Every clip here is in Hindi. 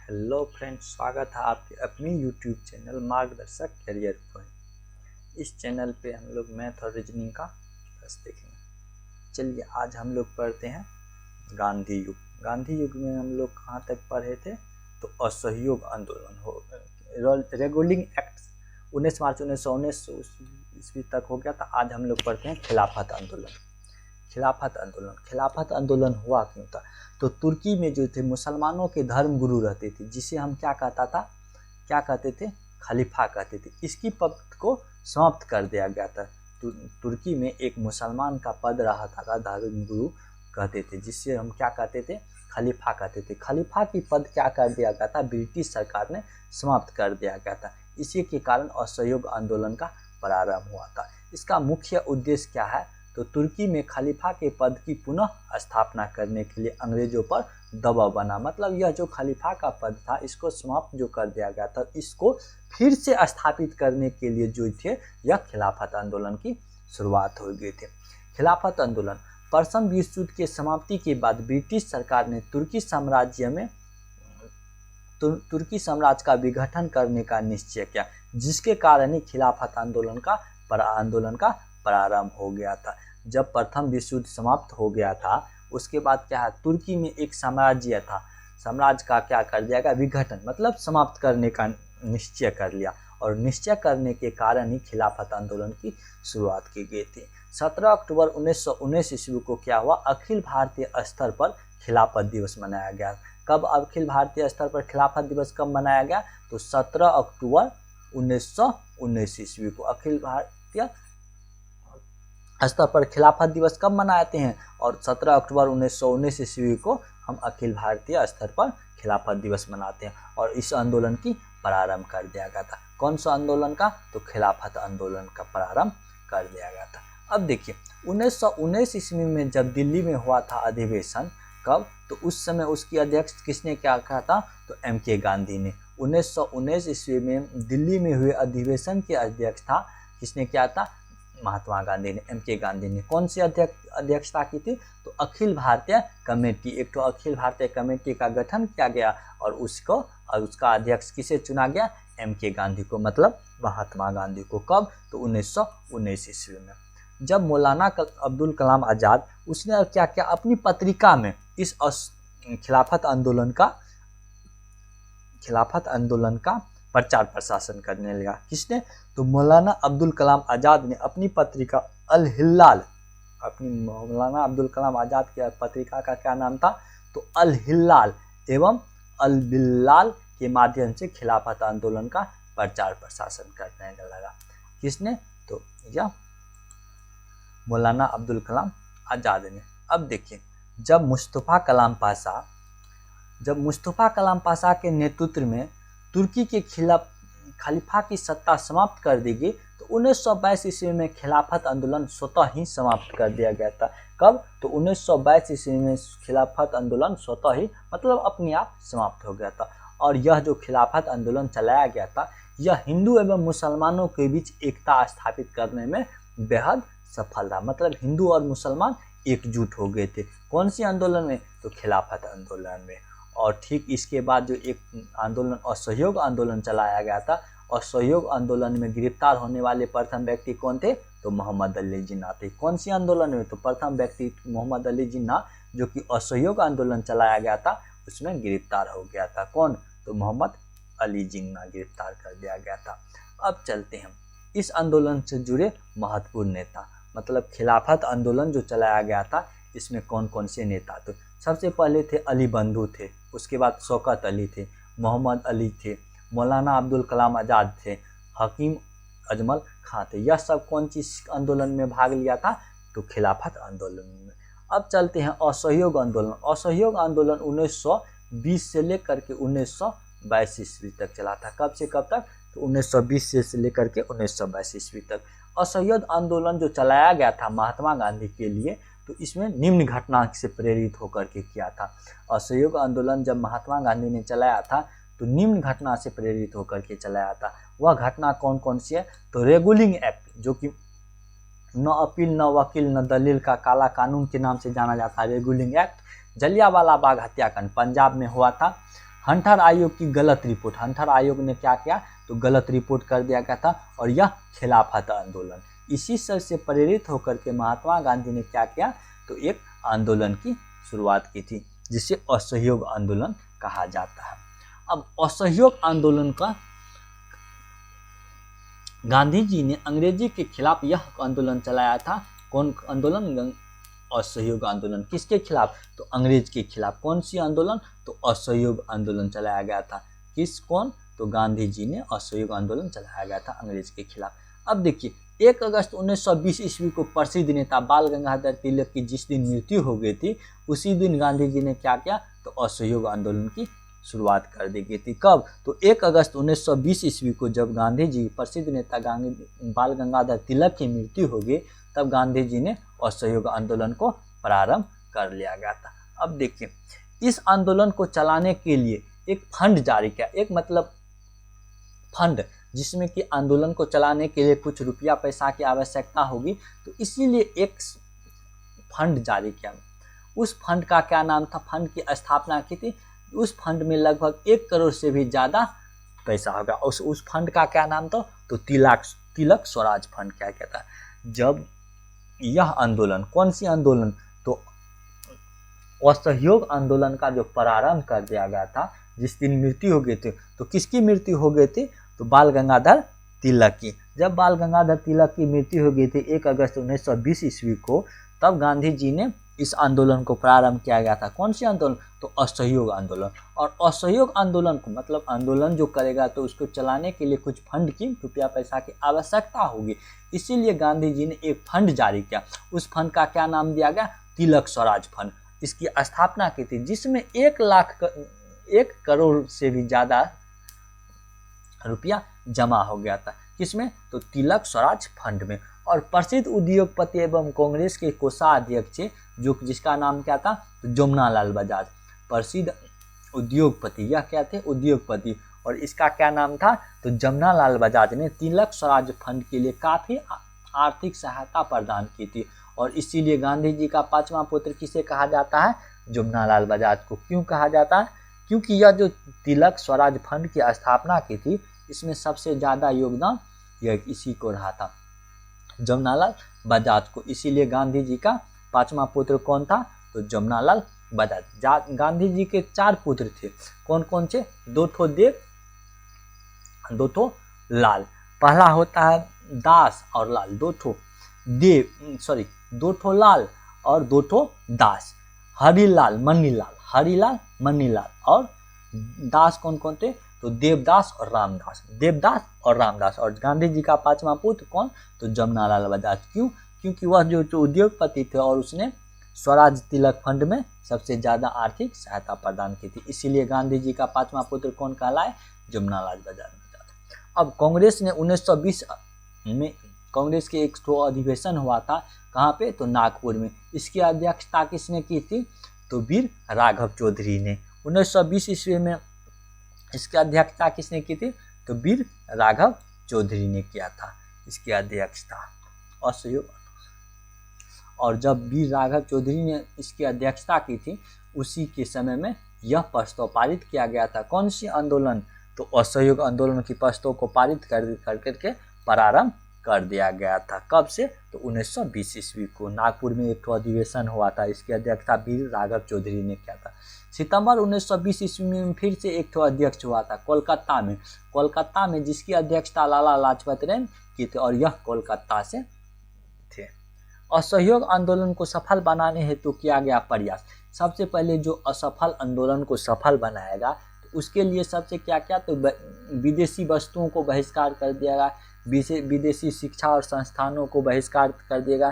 हेलो फ्रेंड्स, स्वागत है आपके अपने यूट्यूब चैनल मार्गदर्शक करियर पॉइंट। इस चैनल पे हम लोग मैथ और रीजनिंग का क्लास देखेंगे। चलिए आज हम लोग पढ़ते हैं गांधी युग। गांधी युग में हम लोग कहाँ तक पढ़े थे? तो असहयोग आंदोलन हो रेगुलिंग एक्ट 19 मार्च 1919 ईस्वी तक हो गया था। आज हम लोग पढ़ते हैं खिलाफत आंदोलन। खिलाफत आंदोलन हुआ क्यों था? तो तुर्की में जो थे मुसलमानों के धर्म गुरु रहते थे, जिसे हम क्या कहते थे? खलीफा कहते थे। इसकी पद को समाप्त कर दिया गया था। तुर्की में एक मुसलमान का पद रहा था, धर्म गुरु कहते थे, जिससे हम क्या कहते थे? खलीफा कहते थे। खलीफा की पद क्या कर दिया गया था? ब्रिटिश सरकार ने समाप्त कर दिया गया था। इसी के कारण असहयोग आंदोलन का प्रारंभ हुआ था। इसका मुख्य उद्देश्य क्या है? तो तुर्की में खलीफा के पद की पुनः स्थापना करने के लिए अंग्रेजों पर दबाव बना। मतलब यह जो खलीफा का पद था, इसको समाप्त जो कर दिया गया था, इसको फिर से स्थापित करने के लिए जो थे, यह खिलाफत आंदोलन की शुरुआत हो गई थी। खिलाफत आंदोलन प्रथम विश्व युद्ध के समाप्ति के बाद ब्रिटिश सरकार ने तुर्की साम्राज्य का विघटन करने का निश्चय किया, जिसके कारण ही खिलाफत आंदोलन का प्रारंभ हो गया था। जब प्रथम विश्व युद्ध समाप्त हो गया था, उसके बाद क्या है? तुर्की में एक साम्राज्य था, साम्राज्य का क्या कर दिया गया? विघटन, मतलब समाप्त करने का निश्चय कर लिया, और निश्चय करने के कारण ही खिलाफत आंदोलन की शुरुआत की गई थी। 17 अक्टूबर 1919 ईस्वी को क्या हुआ? अखिल भारतीय स्तर पर खिलाफत दिवस मनाया गया। कब अखिल भारतीय स्तर पर खिलाफत दिवस कब मनाया गया? तो 17 अक्टूबर 1919 ईस्वी को अखिल भारतीय स्तर पर खिलाफत दिवस कब मनाते हैं? और 17 अक्टूबर 1919 ईस्वी को हम अखिल भारतीय स्तर पर खिलाफत दिवस मनाते हैं, और इस आंदोलन की प्रारंभ कर दिया गया था। कौन सा आंदोलन का? तो खिलाफत आंदोलन का प्रारंभ कर दिया गया था। अब देखिए 1919 ईस्वी में जब दिल्ली में हुआ था अधिवेशन, कब? तो उस समय उसकी अध्यक्ष किसने क्या कहा था? तो M.K. गांधी ने। 1919 ईस्वी में दिल्ली में हुए अधिवेशन के अध्यक्ष था, किसने क्या था? महात्मा गांधी ने, M.K. गांधी ने। कौन सी अध्यक्षता की थी? तो अखिल भारतीय कमेटी, एक तो अखिल भारतीय कमेटी का गठन किया गया, और उसका अध्यक्ष किसे चुना गया? M.K. गांधी को, मतलब महात्मा गांधी को। कब? तो 1919 ईस्वी में। जब मौलाना अब्दुल कलाम आज़ाद, उसने क्या क्या अपनी पत्रिका में इस खिलाफत आंदोलन का प्रचार प्रशासन करने लगा। किसने? तो मौलाना अब्दुल कलाम आज़ाद ने अपनी पत्रिका मौलाना अब्दुल कलाम आज़ाद की पत्रिका का क्या नाम था? तो अल हिल्लाल एवं अल बिल्लाल के माध्यम से खिलाफत आंदोलन का प्रचार प्रशासन करने लगा। किसने? तो यह मौलाना अब्दुल कलाम आज़ाद ने। अब देखिए जब मुस्तफ़ा कलाम पाशा के नेतृत्व में तुर्की के खिलाफ खलीफा की सत्ता समाप्त कर दी गई, तो 1922 ईस्वी में खिलाफत आंदोलन स्वतः ही समाप्त कर दिया गया था। कब? तो 1922 ईस्वी में खिलाफत आंदोलन स्वतः ही, मतलब अपने आप समाप्त हो गया था। और यह जो खिलाफत आंदोलन चलाया गया था, यह हिंदू एवं मुसलमानों के बीच एकता स्थापित करने में बेहद सफल रहा। मतलब हिंदू और मुसलमान एकजुट हो गए थे। कौन सी आंदोलन में? तो खिलाफत आंदोलन में। और ठीक इसके बाद जो एक आंदोलन असहयोग आंदोलन चलाया गया था, असहयोग आंदोलन में गिरफ्तार होने वाले प्रथम व्यक्ति कौन थे? तो मोहम्मद अली जिन्ना थे। कौन सी आंदोलन में? तो प्रथम व्यक्ति मोहम्मद अली जिन्ना, जो कि असहयोग आंदोलन चलाया गया था, उसमें गिरफ्तार हो गया था। कौन? तो मोहम्मद अली जिन्ना गिरफ्तार कर दिया गया था। अब चलते हैं इस आंदोलन से जुड़े महत्वपूर्ण नेता, मतलब खिलाफत आंदोलन जो चलाया गया था, इसमें कौन कौन से नेता थे? सबसे पहले थे अली बंधु थे, उसके बाद शौकत अली थे, मोहम्मद अली थे, मौलाना अब्दुल कलाम आज़ाद थे, हकीम अजमल खां थे। यह सब कौन सी आंदोलन में भाग लिया था? तो खिलाफत आंदोलन में। अब चलते हैं असहयोग आंदोलन। असहयोग आंदोलन 1920 से लेकर के 1922 ईस्वी तक चला था। कब से कब तक? तो 1920 से लेकर के 1922 ईस्वी तक। असहयोग आंदोलन जो चलाया गया था महात्मा गांधी के लिए, तो इसमें निम्न घटना से प्रेरित होकर के किया था। असहयोग आंदोलन जब महात्मा गांधी ने चलाया था, तो निम्न घटना से प्रेरित होकर के चलाया था। वह घटना कौन कौन सी है? तो रेगुलिंग एक्ट, जो कि न अपील न वकील न दलील का काला कानून के नाम से जाना जाता है। रेगुलिंग एक्ट। जलियांवाला बाग हत्याकांड पंजाब में हुआ था। हंटर आयोग की गलत रिपोर्ट, हंटर आयोग ने क्या किया तो गलत रिपोर्ट कर दिया गया था और यह खिलाफत आंदोलन। इसी सब से प्रेरित होकर के महात्मा गांधी ने क्या किया तो एक आंदोलन की शुरुआत की थी जिसे असहयोग आंदोलन कहा जाता है। अब असहयोग आंदोलन का गांधी जी ने अंग्रेजी के खिलाफ यह आंदोलन चलाया था। कौन आंदोलन? असहयोग आंदोलन। किसके खिलाफ तो अंग्रेज के खिलाफ। कौन सी आंदोलन तो असहयोग आंदोलन चलाया गया था। कौन तो गांधी जी ने असहयोग आंदोलन चलाया गया था अंग्रेज के खिलाफ। अब देखिए 1 अगस्त 1920 ईस्वी को प्रसिद्ध नेता बाल गंगाधर तिलक की जिस दिन मृत्यु हो गई थी उसी दिन गांधी जी ने क्या किया तो असहयोग आंदोलन की शुरुआत कर दी गई थी। कब तो 1 अगस्त 1920 ईस्वी को जब गांधी जी प्रसिद्ध नेता बाल गंगाधर तिलक की मृत्यु हो गई तब गांधी जी ने असहयोग आंदोलन को प्रारंभ कर लिया गया था। अब देखिए इस आंदोलन को चलाने के लिए एक फंड जारी किया, एक मतलब फंड जिसमें कि आंदोलन को चलाने के लिए कुछ रुपया पैसा की आवश्यकता होगी तो इसीलिए एक फंड जारी किया। उस फंड का क्या नाम था? फंड की स्थापना की थी। उस फंड में लगभग 1 करोड़ से भी ज़्यादा पैसा होगा। उस फंड का क्या नाम था तो तिलक स्वराज फंड क्या कहता है। जब यह आंदोलन, कौन सी आंदोलन तो असहयोग आंदोलन का जो प्रारंभ कर दिया गया था जिस दिन मृत्यु हो गई थी तो किसकी मृत्यु हो गई थी तो बाल गंगाधर तिलक की। जब बाल गंगाधर तिलक की मृत्यु हो गई थी 1 अगस्त 1920 ईस्वी को तब गांधी जी ने इस आंदोलन को प्रारंभ किया गया था। कौन सी आंदोलन तो असहयोग आंदोलन। और असहयोग आंदोलन को मतलब आंदोलन जो करेगा तो उसको चलाने के लिए कुछ फंड की रुपया पैसा की आवश्यकता होगी, इसीलिए गांधी जी ने एक फंड जारी किया। उस फंड का क्या नाम दिया गया तिलक स्वराज फंड। इसकी स्थापना की थी जिसमें 1 करोड़ से भी ज़्यादा रुपया जमा हो गया था। किसमें तो तिलक स्वराज फंड में। और प्रसिद्ध उद्योगपति एवं कांग्रेस के कोषाध्यक्ष जो जिसका नाम क्या था तो जमुनालाल बजाज। प्रसिद्ध उद्योगपति, यह क्या थे उद्योगपति, और इसका क्या नाम था तो जमुनालाल बजाज ने तिलक स्वराज फंड के लिए काफ़ी आर्थिक सहायता प्रदान की थी। और इसीलिए गांधी जी का 5वां पुत्र किसे कहा जाता है जमुनालाल बजाज को। क्यों कहा जाता है? क्योंकि यह जो तिलक स्वराज फंड की स्थापना की थी इसमें सबसे ज़्यादा योगदान यह इसी को रहा था जमुनालाल बजाज को। इसीलिए गांधी जी का 5वां पुत्र कौन था तो जमुनालाल बजाज। गांधी जी के 4 पुत्र थे। कौन कौन से? 2 ठो देव, 2 ठो लाल। पहला होता है दास और लाल। 2 ठो लाल और 2 ठो दास। हरिलाल मनीलाल और दास कौन कौन थे तो देवदास और रामदास। और गांधी जी का 5वां पुत्र कौन तो जमुनालाल बजाज। क्यों? क्योंकि वह जो उद्योगपति थे और उसने स्वराज तिलक फंड में सबसे ज़्यादा आर्थिक सहायता प्रदान की थी, इसीलिए गांधी जी का 5वां पुत्र कौन कहलाए जमुनालाल बजाज। अब कांग्रेस ने 1920 में कांग्रेस के एक अधिवेशन हुआ था। कहाँ पे तो नागपुर में। इसकी अध्यक्षता किसने की थी तो वीर राघव चौधरी ने। 1920 ईस्वी में इसकी अध्यक्षता किसने की थी तो वीर राघव चौधरी ने किया था इसकी अध्यक्षता असहयोग। और जब वीर राघव चौधरी ने इसकी अध्यक्षता की थी उसी के समय में यह प्रस्ताव पारित किया गया था। कौन सी आंदोलन तो असहयोग आंदोलन की प्रस्ताव को पारित कर करके प्रारंभ कर दिया गया था। कब से तो 1920 ईस्वी को नागपुर में एक अधिवेशन हुआ था। इसकी अध्यक्षता वीर राघव चौधरी ने किया था। सितंबर 1920 ईस्वी में फिर से एक अध्यक्ष हुआ था कोलकाता में जिसकी अध्यक्षता लाला लाजपत राय की थी और यह कोलकाता से थे। असहयोग आंदोलन को सफल बनाने हेतु किया गया प्रयास। सबसे पहले जो असफल आंदोलन को सफल बनाएगा तो उसके लिए सबसे क्या क्या तो विदेशी वस्तुओं को बहिष्कार कर दिया गया, विदेशी शिक्षा और संस्थानों को बहिष्कार कर दिया,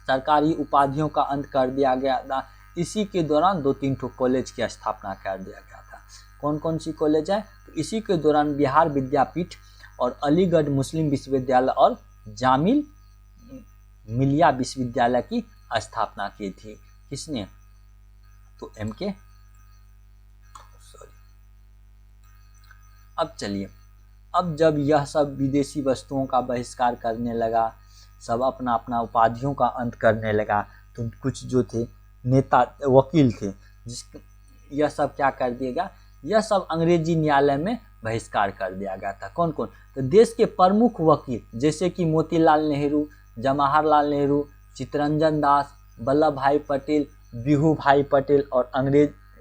सरकारी उपाधियों का अंत कर दिया गया। इसी के दौरान 2-3 ठो कॉलेज की स्थापना कर दिया गया था। कौन कौन सी कॉलेज है तो इसी के दौरान बिहार विद्यापीठ और अलीगढ़ मुस्लिम विश्वविद्यालय और जामिल मिलिया विश्वविद्यालय की स्थापना की थी। किसने तो MK। अब चलिए, अब जब यह सब विदेशी वस्तुओं का बहिष्कार करने लगा, सब अपना अपना उपाधियों का अंत करने लगा, तो कुछ जो थे नेता वकील थे यह सब क्या कर दिया गया, यह सब अंग्रेजी न्यायालय में बहिष्कार कर दिया गया था। कौन कौन, तो देश के प्रमुख वकील जैसे कि मोतीलाल नेहरू, जवाहरलाल नेहरू, चित्तरंजन दास, वल्लभ भाई पटेल, बिहू भाई पटेल और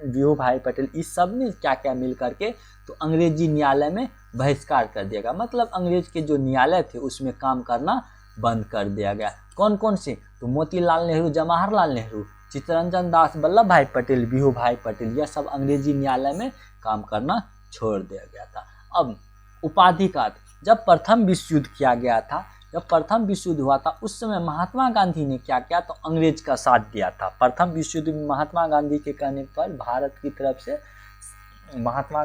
बिहू भाई पटेल, इस सब ने क्या क्या मिल करके तो अंग्रेजी न्यायालय में बहिष्कार कर दिया गया। मतलब अंग्रेज के जो न्यायालय थे उसमें काम करना बंद कर दिया गया। कौन कौन से, तो मोतीलाल नेहरू, जवाहरलाल नेहरू, चित्तरंजन दास, वल्लभ भाई पटेल, बिहू भाई पटेल, यह सब अंग्रेजी न्यायालय में काम करना छोड़ दिया गया था। अब उपाधि का, जब प्रथम विश्व युद्ध किया गया था, जब प्रथम विश्व युद्ध हुआ था उस समय महात्मा गांधी ने क्या किया, तो अंग्रेज का साथ दिया था। प्रथम विश्व युद्ध में महात्मा गांधी के कहने पर भारत की तरफ से, महात्मा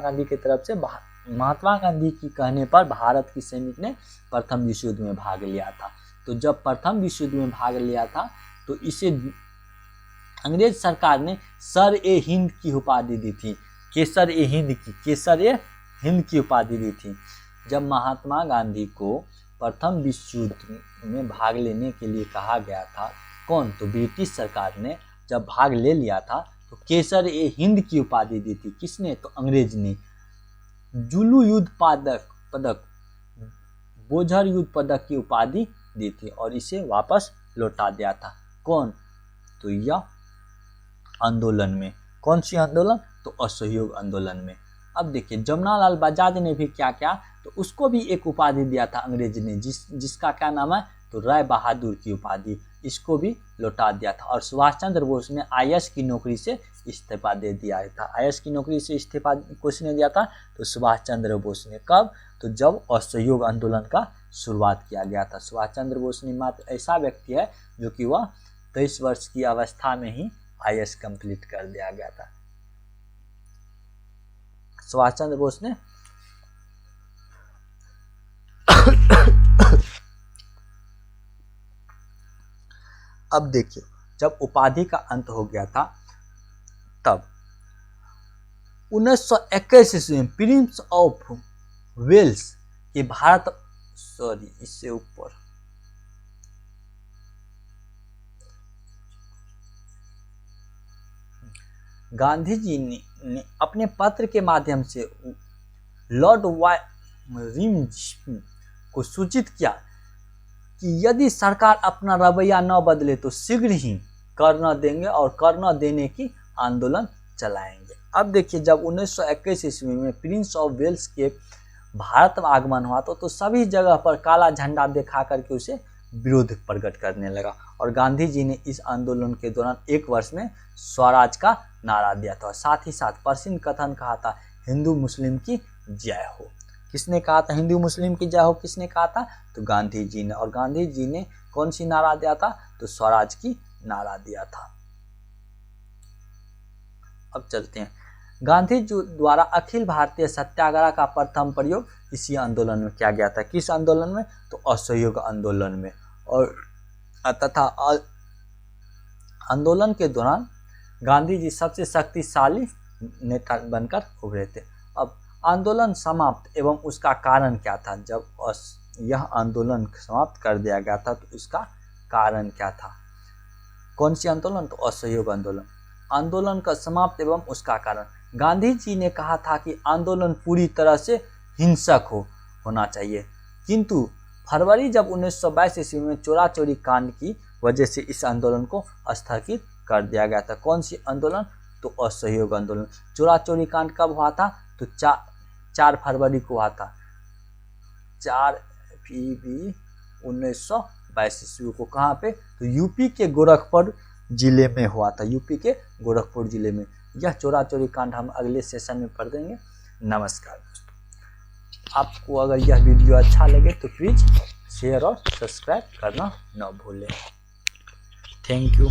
गांधी की कहने पर भारत की सैनिक ने प्रथम विश्व युद्ध में भाग लिया था। तो जब प्रथम विश्व युद्ध में भाग लिया था तो इसे अंग्रेज सरकार ने सर ए हिंद की उपाधि दी थी, केसर ए हिंद की उपाधि दी थी। जब महात्मा गांधी को प्रथम विश्व युद्ध में भाग लेने के लिए कहा गया था, कौन, तो ब्रिटिश सरकार ने जब भाग ले लिया था तो केसर ए हिंद की उपाधि दी थी। किसने, तो अंग्रेज ने। जुलू युद्ध पदक, बोझर युद्ध पदक की उपाधि दी थी और इसे वापस लौटा दिया था। कौन, तो यह आंदोलन में। कौन सी आंदोलन, तो असहयोग आंदोलन में। अब देखिए जमनालाल बजाज ने भी क्या किया, तो उसको भी एक उपाधि दिया था अंग्रेज ने, जिसका क्या नाम है, तो राय बहादुर की उपाधि, इसको भी लौटा दिया था। और सुभाष चंद्र बोस ने आईएएस की नौकरी से इस्तीफा दे दिया था। आईएएस की नौकरी से इस्तीफा किसने दिया था, तो सुभाष चंद्र बोस ने। कब, तो जब असहयोग आंदोलन का शुरुआत किया गया था। सुभाष चंद्र बोस ने मात्र ऐसा व्यक्ति है जो कि वह 23 वर्ष की अवस्था में ही आईएएस कंप्लीट कर दिया गया था। सुभाष चंद्र बोस ने अब देखिए जब उपाधि का अंत हो गया था तब 1921 ईस्वी में प्रिंस ऑफ वेल्स के भारत, इससे ऊपर गांधी जी ने अपने पत्र के माध्यम से लॉर्ड वायरिंगटन को सूचित किया कि यदि सरकार अपना रवैया न बदले तो शीघ्र ही कर न देंगे और कर न देने की आंदोलन चलाएंगे। अब देखिए जब 1921 ईस्वी में प्रिंस ऑफ वेल्स के भारत में आगमन हुआ तो सभी जगह पर काला झंडा दिखा करके उसे विरोध प्रकट करने लगा और गांधी जी ने इस आंदोलन के दौरान 1 वर्ष में स्वराज का नारा दिया था। साथ ही साथ प्रसिद्ध कथन कहा था, हिंदू मुस्लिम की जय हो। किसने कहा था हिंदू मुस्लिम की जय हो, किसने कहा था, तो गांधी जी ने। और गांधी जी ने कौन सी नारा दिया था, तो स्वराज की नारा दिया था। अब चलते हैं, गांधी जी द्वारा अखिल भारतीय सत्याग्रह का प्रथम प्रयोग इसी आंदोलन में किया गया था। किस आंदोलन में, तो असहयोग आंदोलन में। और तथा आंदोलन के दौरान गांधी जी सबसे शक्तिशाली नेता बनकर उभरे थे। अब आंदोलन समाप्त एवं उसका कारण क्या था, जब यह आंदोलन समाप्त कर दिया गया था तो इसका कारण क्या था। कौन सी आंदोलन, तो असहयोग आंदोलन। आंदोलन का समाप्त एवं उसका कारण, गांधी जी ने कहा था कि आंदोलन पूरी तरह से हिंसक होना चाहिए, किंतु फरवरी जब 1922 ईस्वी में चोरा चोरी कांड की वजह से इस आंदोलन को स्थगित कर दिया गया था। कौन सी आंदोलन, तो असहयोग आंदोलन। चोरा चोरी कांड कब हुआ था, तो 4 फरवरी को हुआ था, 4 फरवरी 1922 ईस्वी को। कहाँ पे, तो यूपी के गोरखपुर जिले में हुआ था, यूपी के गोरखपुर जिले में। यह चोरा चोरी कांड हम अगले सेशन में पढ़ देंगे। नमस्कार दोस्तों, आपको अगर यह वीडियो अच्छा लगे तो प्लीज़ शेयर और सब्सक्राइब करना न भूलें। Thank you.